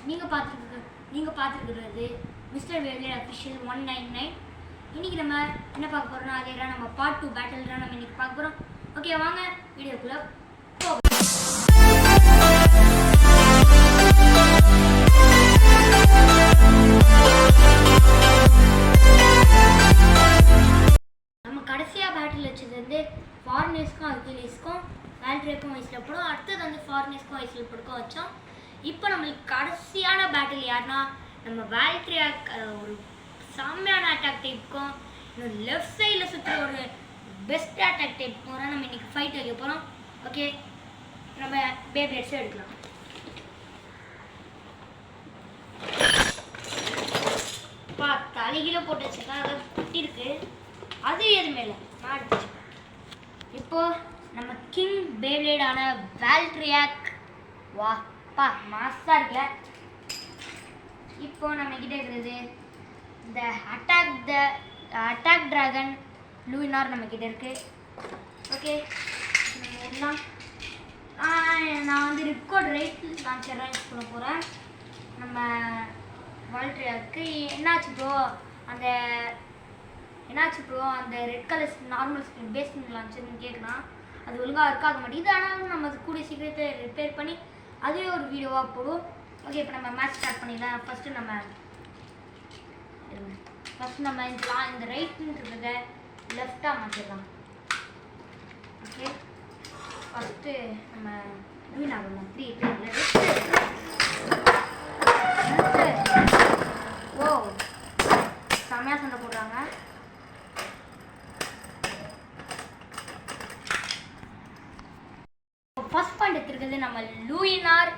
நீங்கள் பார்த்துருக்குறது mister வேவ்லே official 199. இன்றைக்கி நம்ம என்ன பார்க்க போகிறோம்னா அதே தான் நம்ம பார்ட் 2 பேட்டில் தான் நம்ம இன்றைக்கி பார்க்க போகிறோம். ஓகே, வாங்க வீடியோக்குள்ளே போகலாம். நம்ம கடைசியாக பேட்டில் வச்சது வந்து ஃபாரினர்ஸ்க்கும் அக்யூலிஸ்க்கும் வேல்ட்ரேக்கும் வயசில் போடும். அடுத்தது வந்து ஃபாரினர்ஸ்க்கும் வயசில் படுக்க வச்சோம். இப்போ நம்மளுக்கு கடைசியான பேட்டில் யாருன்னா நம்ம வேல்ட்ரியாக் ஒரு செம்மையான அட்டாக் டைப்புக்கும் இன்னும் லெஃப்ட் சைடில் சுற்றுற ஒரு பெஸ்ட் அட்டாக் டைப்புக்கும் தான் நம்ம இன்றைக்கி ஃபைட் வைக்க போகிறோம். ஓகே, நம்ம பேப்லேட்ஸும் எடுக்கலாம். தலைகீழ போட்டு வச்சுருக்கேன், அதை குட்டிருக்கு, அது எதுவுமே இல்லை, நான் எடுத்து வச்சுக்கேன். இப்போது நம்ம கிங் பேப்லேடான வேல்ட்ரியாக் வாப்பா மாஸாக இருக்குல்ல. இப்போ நம்ம கிட்ட இருக்கிறது இந்த அட்டாக் டிராகன் லூயினார் நம்ம கிட்ட இருக்கு. ஓகே, நான் வந்து ரிப்கோட் ரைட் லான்ச்சர் தான் யூஸ் பண்ண போகிறேன். நம்ம வேல்ட்ரியாக்கு என்னாச்சு ப்ரோ அந்த red colour normal screen basement லான்ச்சர்னு கேட்குறான். அது ஒழுங்காக இருக்காக மாட்டேங்குது. ஆனாலும் நம்ம அது கூடிய சீக்கிரத்தை ரிப்பேர் பண்ணி அதுவே ஒரு வீடியோவாக போடும். ஓகே, இப்போ நம்ம மேட்ச் ஸ்டார்ட் பண்ணிடலாம். ஃபஸ்ட்டு நம்ம இந்த ரைட்ன்றத லெஃப்டாக மாற்றிடலாம். ஓகே, ஃபஸ்ட்டு நம்ம வின் ஆகலாம். 3 ஓ செம்மையாக சண்டை போடுறாங்க. ஃபர்ஸ்ட் பாயிண்ட் எடுத்துருக்குது நம்ம லூயினார்.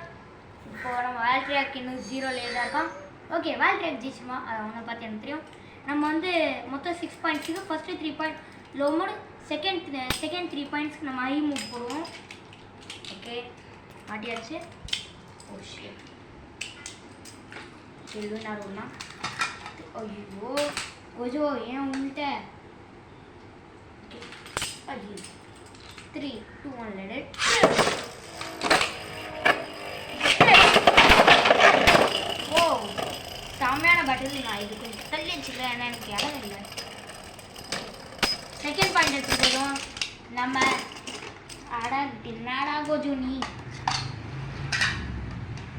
இப்போ நம்ம வேல்ட்ரியாக் இன்னும் 0லே தான் இருக்கோம். ஓகே, வேல்ட்ரியாக் ஜெயிச்சுமா அதை அவனை பார்த்து எனக்கு தெரியும். நம்ம வந்து மொத்தம் 6 பாயிண்ட்ஸுக்கு first 3 point low mode, second 3 பாயிண்ட்ஸ்க்கு நம்ம ஹை மூவ் போடுவோம். ஓகே, மாட்டியாச்சு. ஓ ஷிட், லூயினார் ஒன்றா. ஐயோ ஓஜோ ஏன் உங்கள்கிட்ட. ஓகே, ஐயோ 3, 2, 1 let it. ஓ செம்மையான பேட்டில். நான் இது கொஞ்சம் தள்ளி வச்சுக்கிறேன், ஏன்னா எனக்கு இடம் இல்லை. செகண்ட் பாயிண்ட் எடுத்துக்கிறோம் நம்ம என்னடா கோஜோ நீ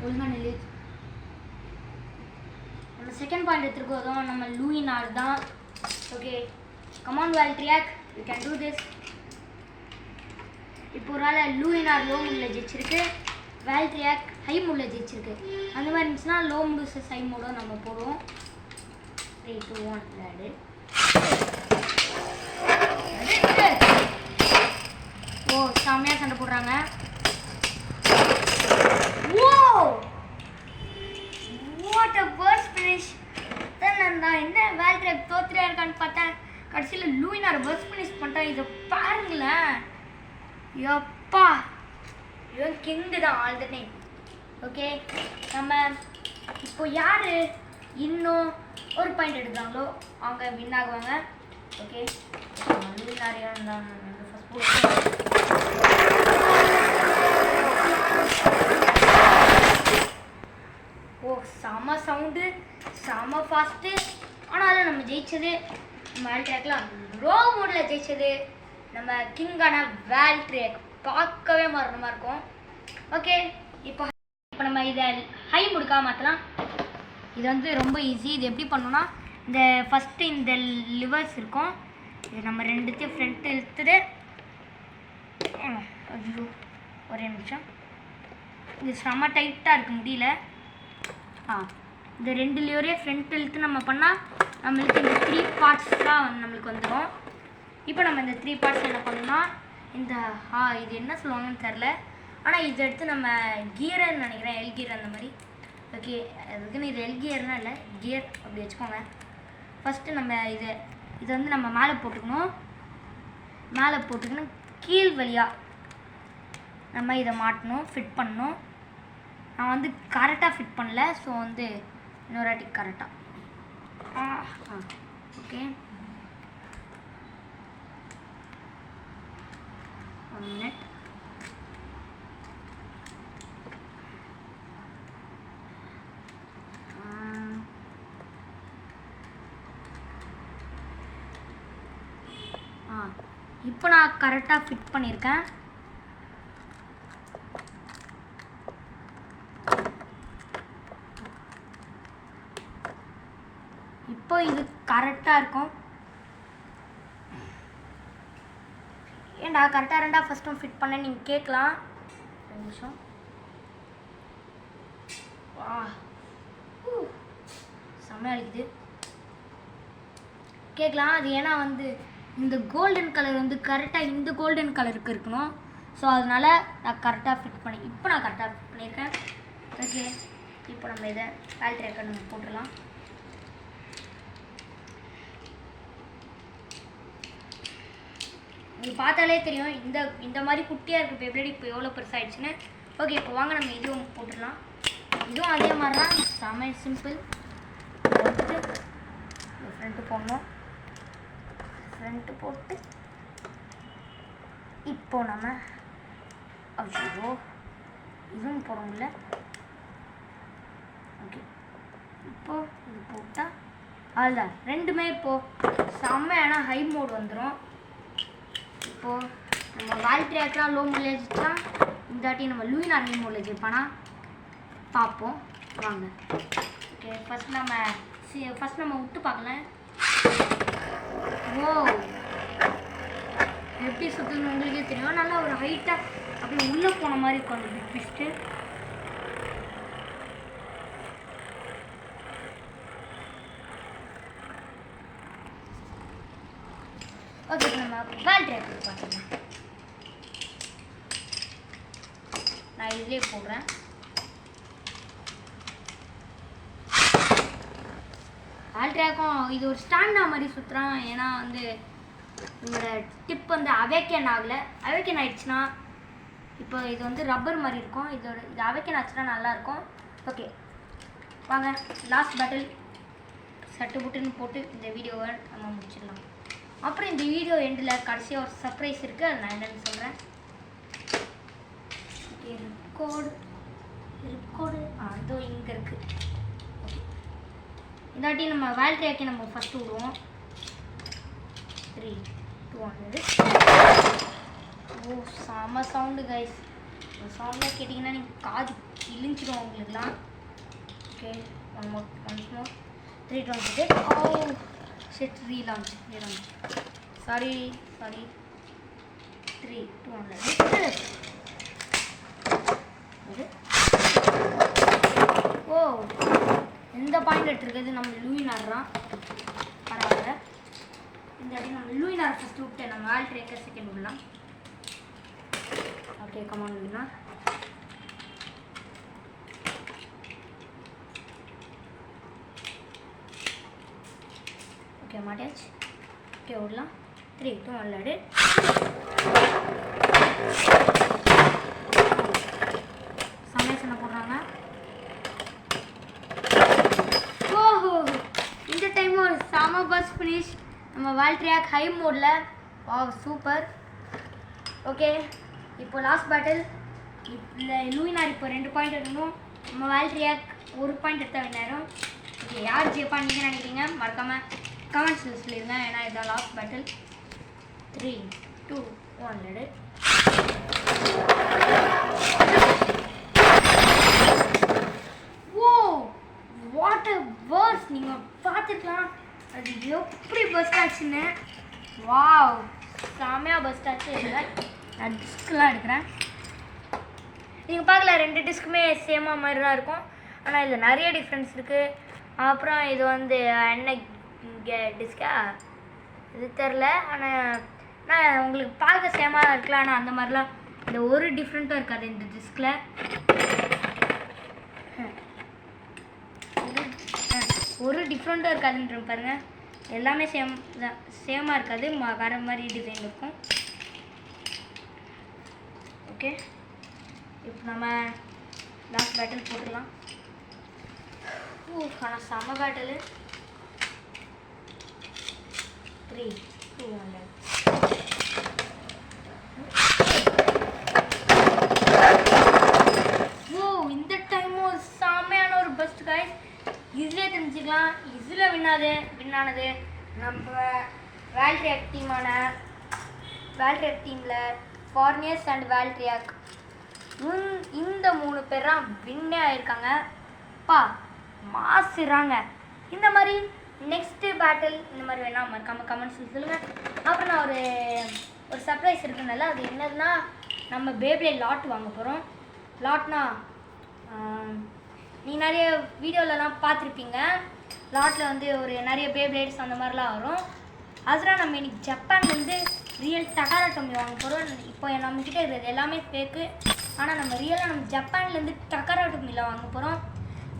ஒழுங்காக நெல்லு. நம்ம செகண்ட் பாயிண்ட் எடுத்துருக்கோம் நம்ம லூயினார் தான். ஓகே, கமான் வேல்ட்ரியாக், யூ கேன் டூ திஸ். இப்போ ஒரு ஆள் லூயினார் லோ மூடில் ஜெயிச்சிருக்கு, வேல்ட்ரியாக் ஹை மூடில் ஜெயிச்சிருக்கு. அந்த மாதிரி இருந்துச்சுன்னா லோ மூடு வர்சஸ் ஹை மூடோ நம்ம போடுவோம். 3, 2, 1 விளையாடு. ஓ செம்மையாக சண்டை போடுறாங்க. Oh what a first finish. நான் என்ன வேல்ட்ரியாக் தோத்துறியா இருக்கான்னு பார்த்தேன், கடைசியில் லூயினார் பர்ஸ்ட் ஃபினிஷ் பண்ணிட்டேன். இதை பாருங்களேன், யப்பா இவன் கிங்கு தான் ஆல் த டைம். ஓகே, நம்ம இப்போ யார் இன்னும் ஒரு பாயிண்ட் எடுக்கிறாங்களோ அவங்க வின் ஆகுவாங்க. ஓகே, லூயினாரியா தான் ஃபஸ்ட். ஓ செம சவுண்டு, செம ஃபாஸ்ட்டு. ஆனாலும் நம்ம ஜெயிச்சது வேல்ட்ரியாக்லாம் ரோ மோடில் ஜெயிச்சது நம்ம கிங்கான வேல்ட்ரியாக். பார்க்கவே மரணமாக இருக்கும். ஓகே, இப்போ நம்ம இதை ஹை முடுக்காக மாற்றலாம். இது வந்து ரொம்ப ஈஸி. இது எப்படி பண்ணணும்னா இந்த ஃபஸ்ட்டு இந்த லிவர்ஸ் இருக்கும், இது நம்ம ரெண்டுத்தையும் ஃப்ரண்ட் இழுத்துட்டு, ஐயோ ஒரே நிமிஷம், இது செம்ம டைட்டாக இருக்க முடியல. இந்த 2 லிவரே ஃப்ரண்ட் இழுத்து நம்ம பண்ணால் நம்மளுக்கு இந்த 3 பார்ட்ஸ்லாம் நம்மளுக்கு வந்துடும். இப்போ நம்ம இந்த 3 பார்ட்ஸ் என்ன பண்ணணும்னா இந்த இது என்ன சொல்லுவாங்கன்னு தெரில, ஆனால் இதை எடுத்து நம்ம கியர்னு நினைக்கிறேன், எல் கியர் அந்த மாதிரி. ஓகே, அதுக்குன்னு இது எல் கியர்னா இல்லை, கியர் அப்படி வச்சுக்கோங்க. ஃபஸ்ட்டு நம்ம இதை வந்து நம்ம மேலே போட்டுக்கணும், கீழ் வழியாக நம்ம இதை மாட்டணும், ஃபிட் பண்ணணும். நான் வந்து கரெக்டாக ஃபிட் பண்ணல, ஸோ வந்து இன்னொரு வாட்டி கரெக்டாக. Okay, 1 minute. இப்போ நான் கரெக்டாக ஃபிட் பண்ணியிருக்கேன். இப்போ இது கரெக்டாக இருக்கும். ஏன்டா கரெக்டாக ரெண்டா ஃபஸ்ட்டும் ஃபிட் பண்ண நீங்கள் கேட்கலாம். 2 நிமிஷம். வா செம்மையாக அடிக்குது. கேட்கலாம் அது ஏன்னா வந்து இந்த கோல்டன் கலர் வந்து கரெக்டாக இந்த கோல்டன் கலருக்கு இருக்கணும். ஸோ அதனால் நான் கரெக்டாக ஃபிட் பண்ணி இப்போ நான் கரெக்டாக ஃபிட் பண்ணியிருக்கேன். ஓகே, இப்போ நம்ம இதை வேல் ட்ராக்கர் நம்ம போட்டுடலாம். உங்களுக்கு பார்த்தாலே தெரியும் இந்த மாதிரி குட்டியாக இருக்குது பெப்ளேட் இப்போ எவ்வளோ பெருசாகிடுச்சுன்னு. ஓகே, இப்போ வாங்க நம்ம இதுவும் போட்டுடலாம். இதுவும் அதே மாதிரி தான், செம்ம சிம்பிள். ஃப்ரண்ட்டு போடணும். ஃப்ரண்ட்டு போட்டு இப்போ நம்ம ஐயோ இதுவும் போடுவோம்ல. ஓகே, இப்போது இது போட்டால் அதுதான் ரெண்டுமே இப்போது செம்மையான ஹை மோட் வந்துடும். இப்போது நம்ம வேல் ட்ராக்கராக லோ மோடில் வச்சுட்டா இந்த வாட்டி நம்ம லூயினார் ஹை மோடில் வச்சுருப்பானா பார்ப்போம் வாங்க. ஓகே, ஃபஸ்ட் நம்ம விட்டு பார்க்கலாம். ஓ எப்படி சுற்றுன்னு உங்களுக்கே தெரியும். நல்லா ஒரு ஹைட்டாக அப்படியே உள்ளே போன மாதிரி இருக்கும் அந்த பிக் ஃபிஷ்ட்டு. ஓகே, நம்ம வேல் ட்ராக்கர் பார்த்துக்கலாம். நான் இதிலே போடுறேன். வேல் ட்ராக்கும் இது ஒரு ஸ்டாண்டா மாதிரி சுற்றுறான். ஏன்னா வந்து உங்களோட டிப் வந்து அவேக்கன் ஆகலை. அவேக்கன் ஆகிடுச்சுன்னா இப்போ இது வந்து ரப்பர் மாதிரி இருக்கும். இது அவேக்கன் ஆச்சுன்னா நல்லாயிருக்கும். ஓகே வாங்க, லாஸ்ட் பேட்டில் சட்டு புட்டுன்னு போட்டு இந்த வீடியோவை நம்ம முடிச்சிடலாம். அப்புறம் இந்த வீடியோ எண்டில் கடைசியாக ஒரு சர்ப்ரைஸ் இருக்குது, அது நான் என்னென்னு சொல்கிறேன். ஓகே, ரிக்கார்டு அதோ இங்கே இருக்குது. ஓகே, இந்த வாட்டி நம்ம வேல் ட்ராக்கை நம்ம ஃபஸ்ட்டு விடுவோம். 3, 2, 1. ஓ செம சவுண்டு கைஸ். இந்த சவுண்டாக கேட்டிங்கன்னா நீங்கள் காது இழிஞ்சிடும் உங்களுக்குலாம். Okay, once more 3, 2, 1. Oh shit, relaunch. Sorry 3, 2, 1. ஓ இந்த பாயிண்ட் எடுத்துருக்கிறது நம்ம லூயினார் தான். பரவாயில்ல, இந்த வாட்டி நம்ம லூயினார் ஃபஸ்ட்டு விட்டு நம்ம வேல் ட்ராக்கர் செகண்ட் விடலாம். ஓகே, கமான் லூயினார். ஓகே, மாட்டியாச்சு. ஓகே, விடலாம். 3, 2, 1. சமேசனை போடுறாங்க. ஓஹோ, இந்த டைம் ஒரு செம பஸ் ஃபினிஷ் நம்ம வேல் ட்ராக் ஹை மோடில். வா சூப்பர். ஓகே, இப்போ லாஸ்ட் பேட்டில். இல்லை லூயினார் இப்போ 2 பாயிண்ட் எடுக்கணும். நம்ம வேல் ட்ராக் 1 பாயிண்ட் எடுத்த வின்னாயிரும். ஓகே, யார் ஜெயிப்பா நீங்கள் நினைக்கிறீங்க மறக்காமல் கமெண்ட்ஸில் சொல்லிடுங்க. ஏன்னா இதான் last battle. 3, 2, 1. Oh what a first. நீங்கள் பார்த்துக்கலாம் அது எப்படி பஸ்ட் ஆச்சுன்னு. வாவ் செமையாக பஸ்ட் ஆச்சு. இல்லை நான் டிஸ்கெலாம் எடுக்கிறேன். நீங்கள் பார்க்கல 2 டிஸ்க்குமே சேமாக மாதிரி தான் இருக்கும். ஆனால் இதில் நிறைய டிஃப்ரென்ஸ் இருக்குது. அப்புறம் இது வந்து என்ன டிஸ்கா இது தெரில. ஆனால் நான் உங்களுக்கு பார்க்க சேமாக இருக்கலாம். ஆனால் அந்த மாதிரிலாம் இந்த ஒரு டிஃப்ரெண்ட்டும் இருக்காது இந்த டிஸ்கில். ஒரு டிஃப்ரெண்ட்டும் இருக்காதுன்ற பாருங்கள். எல்லாமே சேமாக இருக்காது, வேறு மாதிரி டிசைன் இருக்கும். ஓகே, இப்போ நம்ம லாஸ்ட் பேட்டில் போட்டுடலாம். ஆனால் செம்ம பேட்டில். 3, 2, 1. இந்த டைமும் செம்மையான ஒரு பெஸ்ட் கைஸ். இதிலே தெரிஞ்சுக்கலாம் இதில் வின்னானது நம்ம வேல் ட்ராக் டீமான வேல்ட்ரியாக் டீமில் ஃபார்னியர்ஸ் அண்ட் வேல்ட்ரியாக் இந்த 3 பேர் தான் வின்னே ஆயிருக்காங்க. பா மாசுறாங்க. இந்த மாதிரி நெக்ஸ்ட்டு பேட்டில் இந்த மாதிரி வேணால் மறக்காமல் கமெண்ட்ஸில் சொல்லுங்கள். அப்புறம் நான் ஒரு சர்ப்ரைஸ் இருக்குனால அது என்னதுன்னா நம்ம பேப்ளேட் லாட் வாங்க போகிறோம். லாட்னா நீ நிறைய வீடியோலலாம் பார்த்துருப்பீங்க. லாட்டில் வந்து ஒரு நிறைய பேப்ளேட்ஸ் அந்த மாதிரிலாம் வரும். அதெல்லாம் நம்ம இன்றைக்கி ஜப்பான்லேருந்து ரியல் டகாரா டொம்மி வாங்க போகிறோம். இப்போ நம்மக்கிட்ட இருக்கிறது எல்லாமே ஃபேக்கு. ஆனால் நம்ம ரியலாக நம்ம ஜப்பான்லேருந்து டகாரா டொம்மியில் வாங்க போகிறோம்.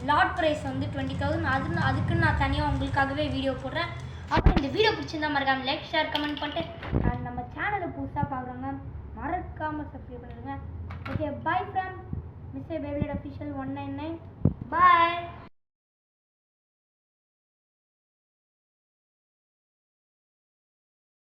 லாட் ப்ரைஸ் வந்து 20,000. அதுக்குன்னு நான் தனியாக உங்களுக்காகவே வீடியோ போடுறேன். அப்புறம் இந்த வீடியோ பிடிச்சிருந்தா மறக்காமல் லைக் ஷேர் கமெண்ட் பண்ணிட்டு நம்ம சேனலை புதுசாக பார்க்குறவங்க மறக்காமல் சப்ஸ்கிரைப் பண்ணிடுங்க. Okay, by from mister beyblade official 199. Bye.